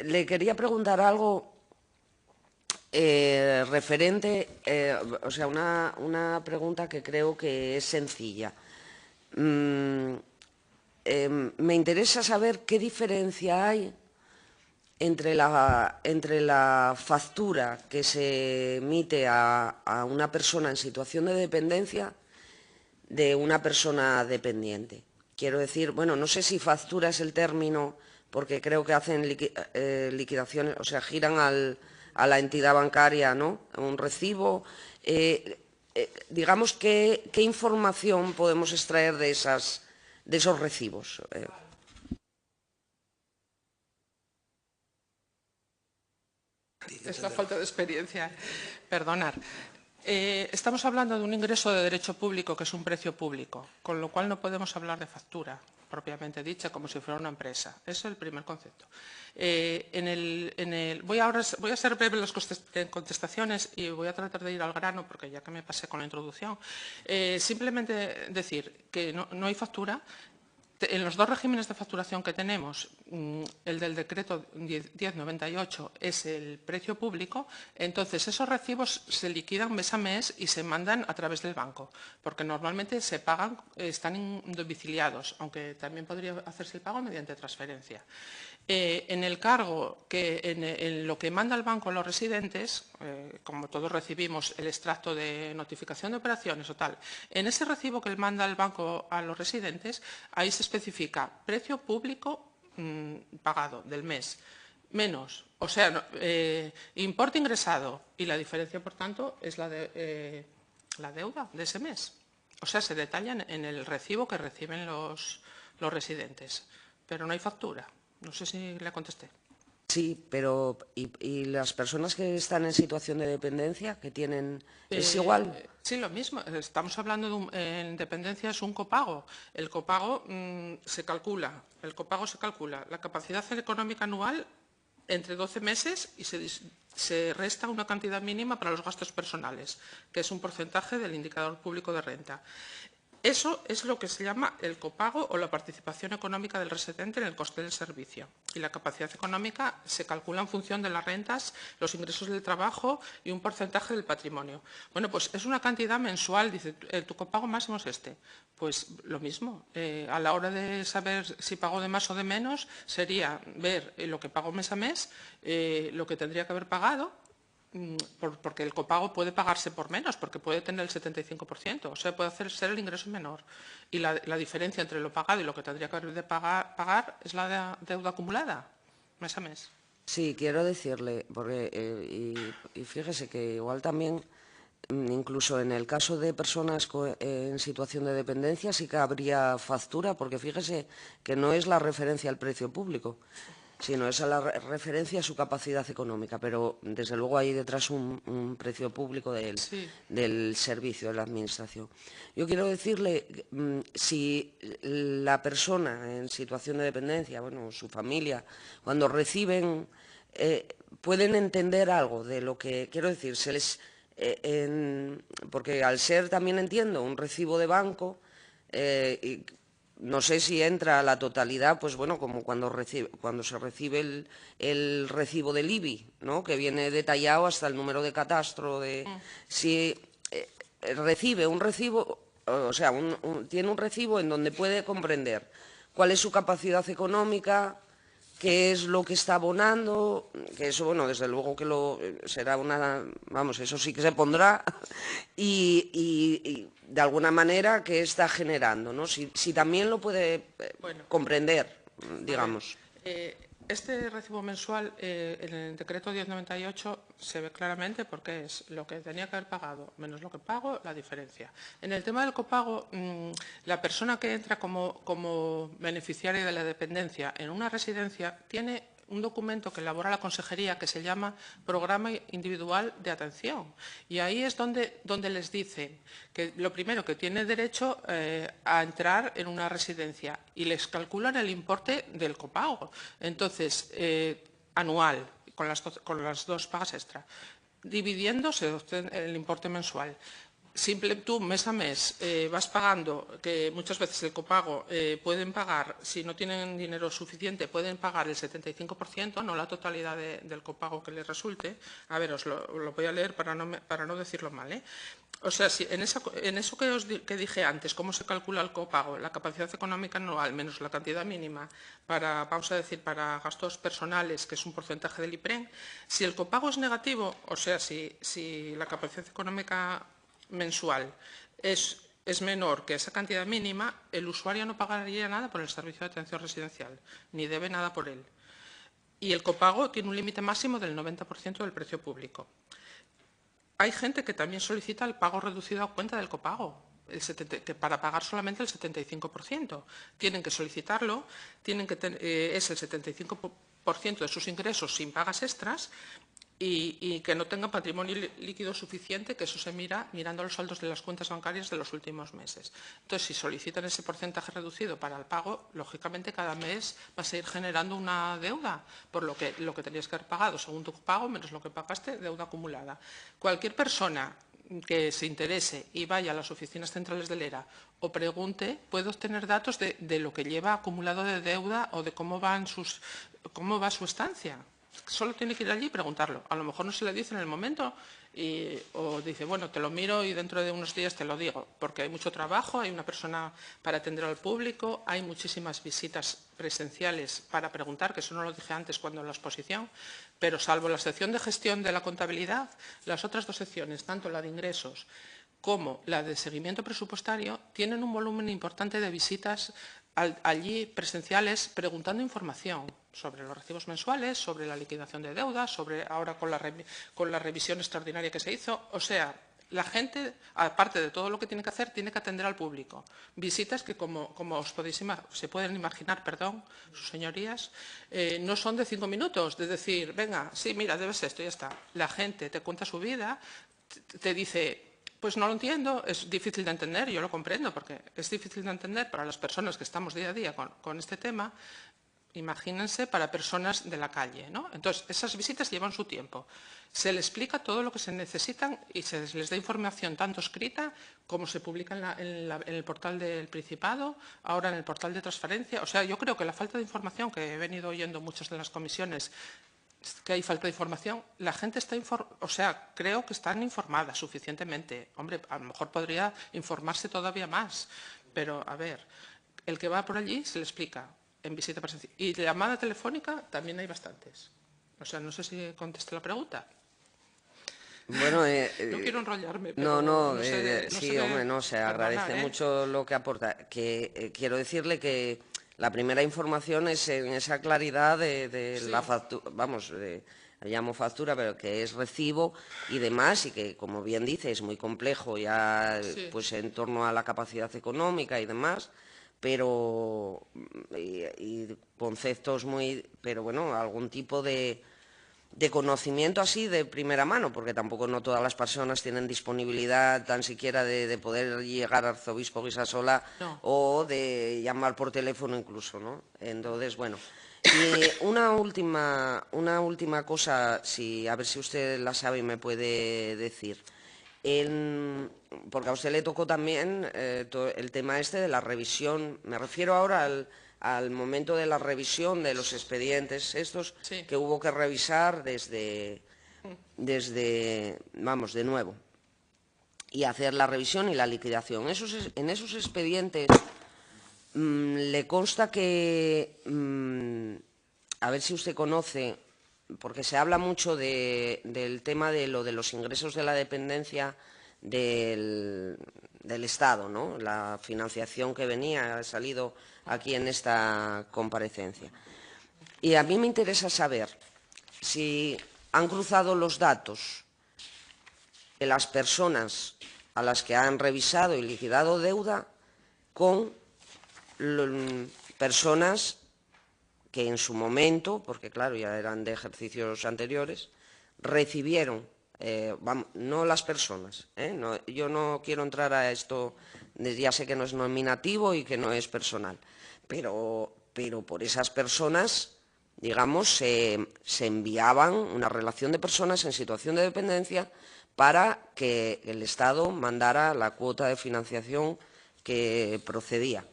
le quería preguntar algo referente, o sea, una pregunta que creo que es sencilla. Me interesa saber qué diferencia hay entre la factura que se emite a una persona en situación de dependencia de una persona dependiente. Quiero decir, bueno, no sé si factura es el término, porque creo que hacen liquidaciones, o sea, giran a la entidad bancaria, ¿no? Un recibo. Digamos, ¿qué información podemos extraer de esos recibos? Es la falta de experiencia. Perdonar. Estamos hablando de un ingreso de derecho público que es un precio público, con lo cual no podemos hablar de factura propiamente dicha como si fuera una empresa. Ese es el primer concepto. Voy a ser breve en las contestaciones y voy a tratar de ir al grano porque ya que me pasé con la introducción. Simplemente decir que no hay factura. En los dos regímenes de facturación que tenemos, el del decreto 1098 es el precio público, entonces esos recibos se liquidan mes a mes y se mandan a través del banco, porque normalmente se pagan, están domiciliados, aunque también podría hacerse el pago mediante transferencia. En el cargo, en lo que manda el banco a los residentes, como todos recibimos el extracto de notificación de operaciones o tal, en ese recibo que manda el banco a los residentes, ahí se especifica precio público pagado del mes, menos, o sea, importe ingresado, y la diferencia, por tanto, es la deuda de ese mes. O sea, se detallan en el recibo que reciben los residentes, pero no hay factura. No sé si le contesté. Sí, pero ¿y las personas que están en situación de dependencia, que tienen, es igual? Sí, lo mismo. Estamos hablando en dependencia es un copago. El copago se calcula. El copago se calcula. La capacidad económica anual entre 12 meses y se resta una cantidad mínima para los gastos personales, que es un porcentaje del indicador público de renta. Eso es lo que se llama el copago o la participación económica del residente en el coste del servicio. Y la capacidad económica se calcula en función de las rentas, los ingresos del trabajo y un porcentaje del patrimonio. Bueno, pues es una cantidad mensual. Dice, tu copago máximo es este. Pues lo mismo. A la hora de saber si pago de más o de menos, sería ver lo que pago mes a mes, lo que tendría que haber pagado, porque el copago puede pagarse por menos, porque puede tener el 75%, o sea, puede ser el ingreso menor. Y la diferencia entre lo pagado y lo que tendría que pagar es la deuda acumulada, mes a mes. Sí, quiero decirle, porque y fíjese que igual también, incluso en el caso de personas en situación de dependencia, sí que habría factura, porque fíjese que no es la referencia al precio público, sino es a la referencia a su capacidad económica, pero desde luego hay detrás un precio público Sí. del servicio, de la administración. Yo quiero decirle, si la persona en situación de dependencia, bueno, su familia, cuando reciben, pueden entender algo de lo que, quiero decir, porque al ser, también entiendo, un recibo de banco, no sé si entra a la totalidad, pues bueno, como cuando se recibe el recibo del IBI, ¿no? Que viene detallado hasta el número de catastro. Si recibe un recibo, o sea, tiene un recibo en donde puede comprender cuál es su capacidad económica, qué es lo que está abonando, que eso, bueno, desde luego que será vamos, eso sí que se pondrá, y de alguna manera qué está generando, ¿no? Si también lo puede comprender, digamos. Este recibo mensual, en el decreto 1098, se ve claramente porque es lo que tenía que haber pagado menos lo que pago, la diferencia. En el tema del copago, la persona que entra como beneficiaria de la dependencia en una residencia tiene un documento que elabora la Consejería que se llama Programa Individual de Atención. Y ahí es donde les dicen que lo primero, que tiene derecho a entrar en una residencia y les calculan el importe del copago. Entonces, anual, con las dos pagas extra. Dividiendo se obtiene el importe mensual. tú mes a mes vas pagando, que muchas veces el copago pueden pagar, si no tienen dinero suficiente, pueden pagar el 75%, no la totalidad del copago que les resulte. A ver, os lo voy a leer para no decirlo mal, ¿eh? O sea, si en eso que dije antes, cómo se calcula el copago, la capacidad económica anual menos la cantidad mínima para, vamos a decir, para gastos personales, que es un porcentaje del IPREN, si el copago es negativo, o sea, si la capacidad económica mensual es menor que esa cantidad mínima, el usuario no pagaría nada por el servicio de atención residencial, ni debe nada por él. Y el copago tiene un límite máximo del 90% del precio público. Hay gente que también solicita el pago reducido a cuenta del copago, que para pagar solamente el 75%. Tienen que solicitarlo, es el 75% de sus ingresos sin pagas extras y que no tengan patrimonio líquido suficiente, que eso se mira mirando los saldos de las cuentas bancarias de los últimos meses. Entonces, si solicitan ese porcentaje reducido para el pago, lógicamente cada mes vas a ir generando una deuda, por lo que tenías que haber pagado según tu pago menos lo que pagaste, deuda acumulada. Cualquier persona que se interese y vaya a las oficinas centrales del ERA o pregunte, puede obtener datos de lo que lleva acumulado de deuda o de cómo va su estancia. Solo tiene que ir allí y preguntarlo. A lo mejor no se le dice en el momento o dice, bueno, te lo miro y dentro de unos días te lo digo, porque hay mucho trabajo, hay una persona para atender al público, hay muchísimas visitas presenciales para preguntar, que eso no lo dije antes cuando en la exposición, pero salvo la sección de gestión de la contabilidad, las otras dos secciones, tanto la de ingresos como la de seguimiento presupuestario, tienen un volumen importante de visitas allí presenciales preguntando información sobre los recibos mensuales, sobre la liquidación de deudas, sobre ahora con la revisión extraordinaria que se hizo. O sea, la gente, aparte de todo lo que tiene que hacer, tiene que atender al público. Visitas que, como se pueden imaginar, perdón, sus señorías, no son de 5 minutos, de decir, venga, sí, mira, debes esto, ya está. La gente te cuenta su vida, te dice, pues no lo entiendo, es difícil de entender, yo lo comprendo, porque es difícil de entender para las personas que estamos día a día con este tema. Imagínense para personas de la calle, ¿no? Entonces, esas visitas llevan su tiempo. Se les explica todo lo que se necesitan y se les da información tanto escrita como se publica en el portal del Principado, ahora en el portal de transparencia. O sea, yo creo que la falta de información, que he venido oyendo muchas de las comisiones, que hay falta de información, la gente creo que están informadas suficientemente. Hombre, a lo mejor podría informarse todavía más, pero a ver, el que va por allí se le explica en visita presencial. Y llamada telefónica también hay bastantes. O sea, no sé si contesté la pregunta. Bueno, no quiero enrollarme, pero sí, hombre, no, se agradece mucho lo que aporta. Quiero decirle que la primera información es en esa claridad de la factura, vamos, la llamo factura, pero que es recibo y demás, y que, como bien dice, es muy complejo ya pues en torno a la capacidad económica y demás, pero y conceptos pero bueno, algún tipo de conocimiento así de primera mano, porque tampoco no todas las personas tienen disponibilidad tan siquiera de poder llegar al arzobispo Guisasola o de llamar por teléfono incluso, ¿no? Entonces, bueno. Y una última cosa, a ver si usted la sabe y me puede decir. Porque a usted le tocó también el tema este de la revisión. Me refiero ahora al momento de la revisión de los expedientes estos que hubo que revisar desde, vamos, de nuevo, y hacer la revisión y la liquidación. En esos expedientes le consta que, a ver si usted conoce, porque se habla mucho del tema de lo de los ingresos de la dependencia del Estado, ¿no? La financiación que venía, ha salido aquí en esta comparecencia. Y a mí me interesa saber si han cruzado los datos de las personas a las que han revisado y liquidado deuda con personas que en su momento, porque claro, ya eran de ejercicios anteriores, recibieron, no las personas, yo no quiero entrar a esto, ya sé que no es nominativo y que no es personal, pero por esas personas, digamos, se enviaban una relación de personas en situación de dependencia para que el Estado mandara la cuota de financiación que procedía.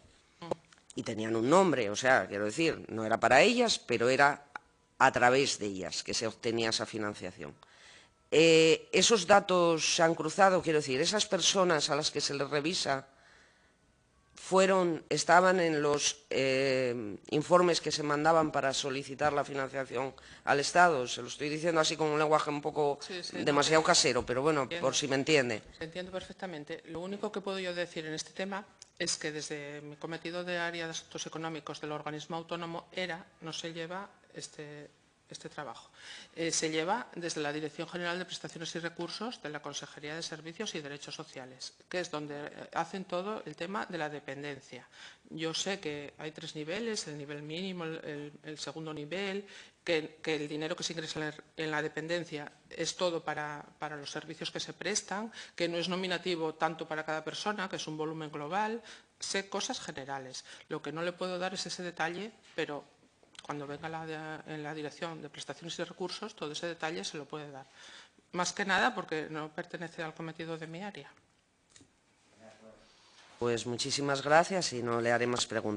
Y tenían un nombre, o sea, quiero decir, no era para ellas, pero era a través de ellas que se obtenía esa financiación. Esos datos se han cruzado, quiero decir, esas personas a las que se les revisa estaban en los informes que se mandaban para solicitar la financiación al Estado. Se lo estoy diciendo así con un lenguaje un poco demasiado casero, pero bueno, por si me entiende. Entiendo perfectamente. Lo único que puedo yo decir en este tema es que desde mi cometido de área de asuntos económicos del organismo autónomo no se lleva este trabajo. Se lleva desde la Dirección General de Prestaciones y Recursos de la Consejería de Servicios y Derechos Sociales, que es donde hacen todo el tema de la dependencia. Yo sé que hay 3 niveles, el nivel mínimo, el segundo nivel, que el dinero que se ingresa en la dependencia es todo para los servicios que se prestan, que no es nominativo tanto para cada persona, que es un volumen global. Sé cosas generales. Lo que no le puedo dar es ese detalle, pero cuando venga en la Dirección de Prestaciones y Recursos, todo ese detalle se lo puede dar. Más que nada porque no pertenece al cometido de mi área. Pues muchísimas gracias y no le haré más preguntas.